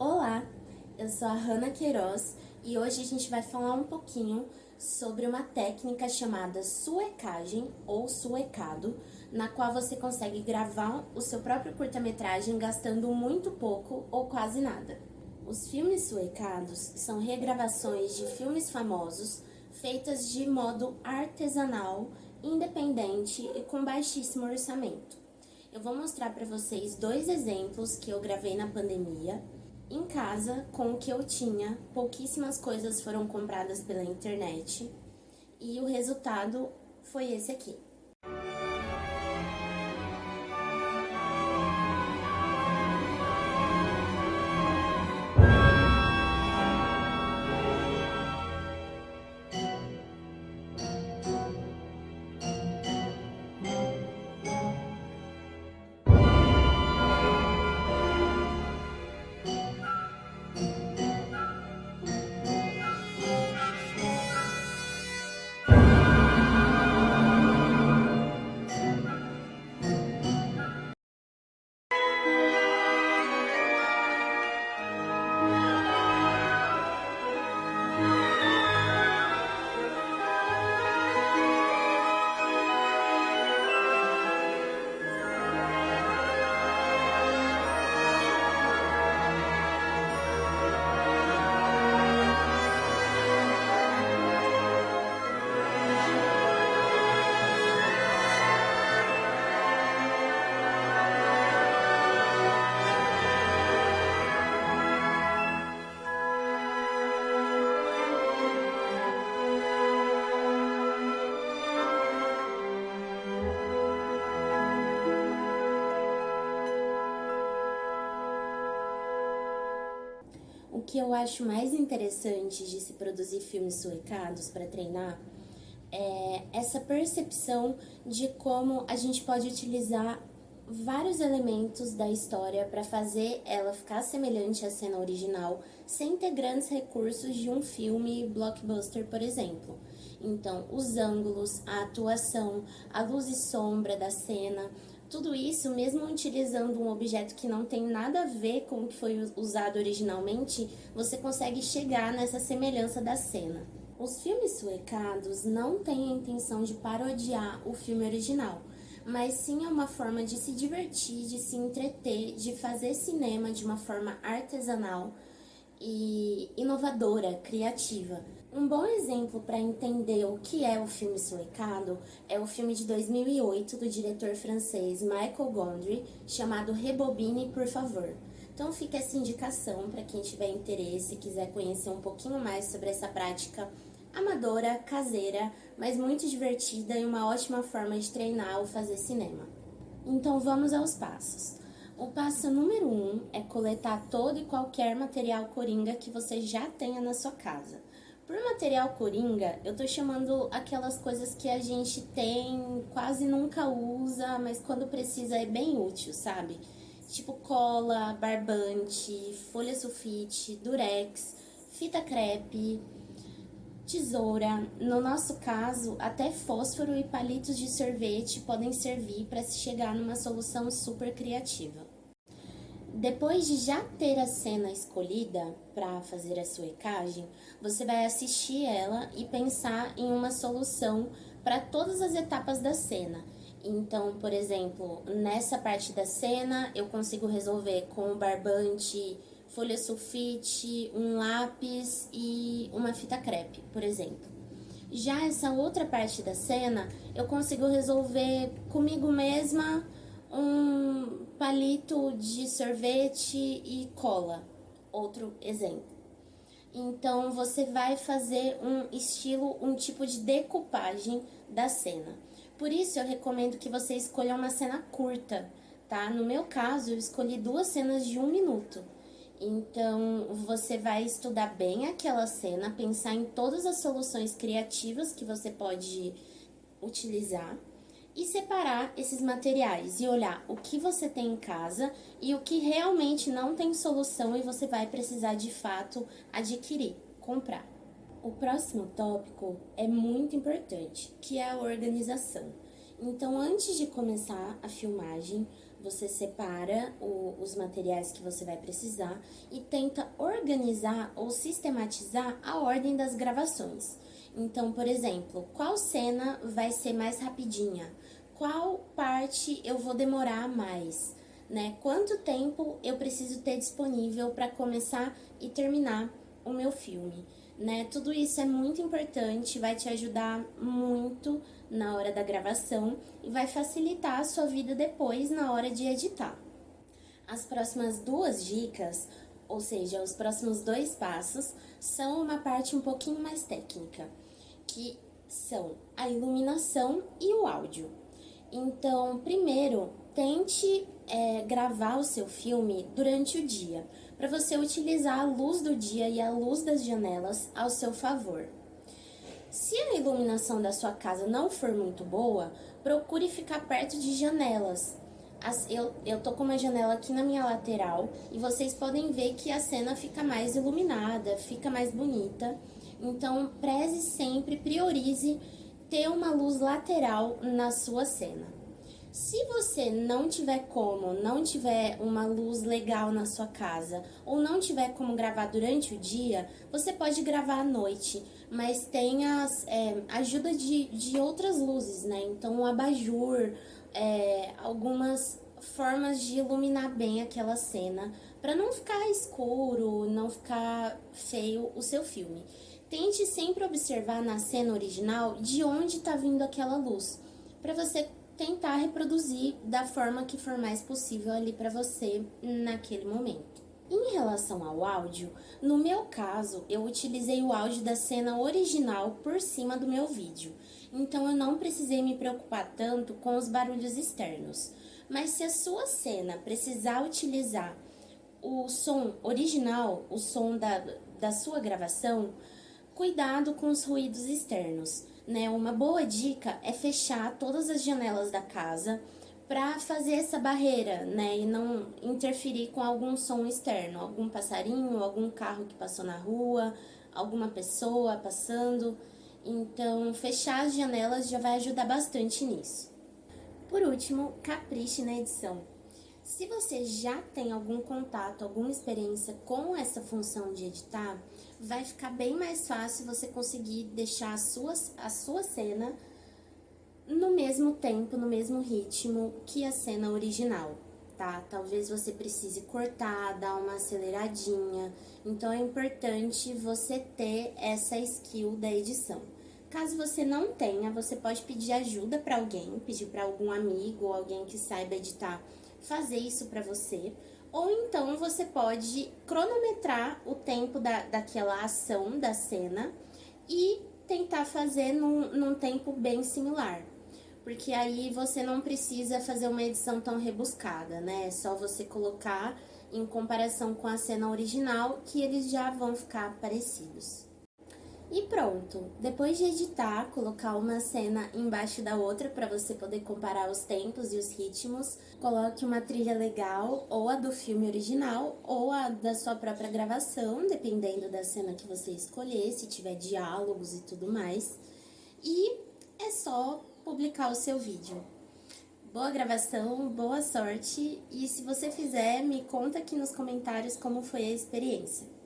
Olá, eu sou a Hanna Queiroz e hoje a gente vai falar um pouquinho sobre uma técnica chamada suecagem ou suecado, na qual você consegue gravar o seu próprio curta-metragem gastando muito pouco ou quase nada. Os filmes suecados são regravações de filmes famosos feitas de modo artesanal, independente e com baixíssimo orçamento. Eu vou mostrar para vocês dois exemplos que eu gravei na pandemia. Em casa, com o que eu tinha, pouquíssimas coisas foram compradas pela internet e o resultado foi esse aqui. O que eu acho mais interessante de se produzir filmes suecados para treinar é essa percepção de como a gente pode utilizar vários elementos da história para fazer ela ficar semelhante à cena original, sem ter grandes recursos de um filme blockbuster, por exemplo. Então, os ângulos, a atuação, a luz e sombra da cena, tudo isso, mesmo utilizando um objeto que não tem nada a ver com o que foi usado originalmente, você consegue chegar nessa semelhança da cena. Os filmes suecados não têm a intenção de parodiar o filme original, mas sim é uma forma de se divertir, de se entreter, de fazer cinema de uma forma artesanal e inovadora, criativa. Um bom exemplo para entender o que é o filme suecado é o filme de 2008 do diretor francês Michel Gondry, chamado Rebobine, por favor. Então fica essa indicação para quem tiver interesse e quiser conhecer um pouquinho mais sobre essa prática amadora, caseira, mas muito divertida e uma ótima forma de treinar ou fazer cinema. Então vamos aos passos. O passo número 1 é coletar todo e qualquer material coringa que você já tenha na sua casa. Por material coringa, eu tô chamando aquelas coisas que a gente tem, quase nunca usa, mas quando precisa é bem útil, sabe? Tipo cola, barbante, folha sulfite, durex, fita crepe, tesoura. No nosso caso, até fósforo e palitos de sorvete podem servir para se chegar numa solução super criativa. Depois de já ter a cena escolhida para fazer a suecagem, você vai assistir ela e pensar em uma solução para todas as etapas da cena. Então, por exemplo, nessa parte da cena eu consigo resolver com o barbante, folha sulfite, um lápis e uma fita crepe, por exemplo. Já essa outra parte da cena eu consigo resolver comigo mesma, um palito de sorvete e cola, outro exemplo. Então, você vai fazer um tipo de decupagem da cena. Por isso, eu recomendo que você escolha uma cena curta, tá? No meu caso, eu escolhi 2 cenas de 1 minuto. Então, você vai estudar bem aquela cena, pensar em todas as soluções criativas que você pode utilizar e separar esses materiais e olhar o que você tem em casa e o que realmente não tem solução e você vai precisar de fato adquirir, comprar. O próximo tópico é muito importante, que é a organização. Então, antes de começar a filmagem, você separa os materiais que você vai precisar e tenta organizar ou sistematizar a ordem das gravações. Então, por exemplo, qual cena vai ser mais rapidinha? Qual parte eu vou demorar mais? Né? Quanto tempo eu preciso ter disponível para começar e terminar o meu filme? Né? Tudo isso é muito importante, vai te ajudar muito na hora da gravação e vai facilitar a sua vida depois na hora de editar. As próximas duas dicas, ou seja, os próximos dois passos, são uma parte um pouquinho mais técnica, que são a iluminação e o áudio. Então, primeiro, tente gravar o seu filme durante o dia, para você utilizar a luz do dia e a luz das janelas ao seu favor. Se a iluminação da sua casa não for muito boa, procure ficar perto de janelas. Eu tô com uma janela aqui na minha lateral e vocês podem ver que a cena fica mais iluminada, fica mais bonita. Então, preze sempre, priorize ter uma luz lateral na sua cena. Se você não tiver não tiver uma luz legal na sua casa, ou não tiver como gravar durante o dia, você pode gravar à noite, mas tem ajuda de outras luzes, né? Então, um abajur, algumas formas de iluminar bem aquela cena, para não ficar escuro, não ficar feio o seu filme. Tente sempre observar na cena original de onde está vindo aquela luz, para você tentar reproduzir da forma que for mais possível ali para você naquele momento. Em relação ao áudio, no meu caso, eu utilizei o áudio da cena original por cima do meu vídeo, então eu não precisei me preocupar tanto com os barulhos externos. Mas se a sua cena precisar utilizar o som original, o som da sua gravação, cuidado com os ruídos externos, né? Uma boa dica é fechar todas as janelas da casa para fazer essa barreira, né? E não interferir com algum som externo, algum passarinho, algum carro que passou na rua, alguma pessoa passando. Então, fechar as janelas já vai ajudar bastante nisso. Por último, capriche na edição. Se você já tem algum contato, alguma experiência com essa função de editar, vai ficar bem mais fácil você conseguir deixar a sua cena no mesmo tempo, no mesmo ritmo que a cena original, tá? Talvez você precise cortar, dar uma aceleradinha, então é importante você ter essa skill da edição. Caso você não tenha, você pode pedir ajuda para alguém, pedir para algum amigo ou alguém que saiba editar fazer isso para você, ou então você pode cronometrar o tempo daquela ação da cena e tentar fazer num tempo bem similar, porque aí você não precisa fazer uma edição tão rebuscada, né? É só você colocar em comparação com a cena original que eles já vão ficar parecidos. E pronto, depois de editar, colocar uma cena embaixo da outra para você poder comparar os tempos e os ritmos, coloque uma trilha legal, ou a do filme original, ou a da sua própria gravação, dependendo da cena que você escolher, se tiver diálogos e tudo mais. E é só publicar o seu vídeo. Boa gravação, boa sorte, e se você fizer, me conta aqui nos comentários como foi a experiência.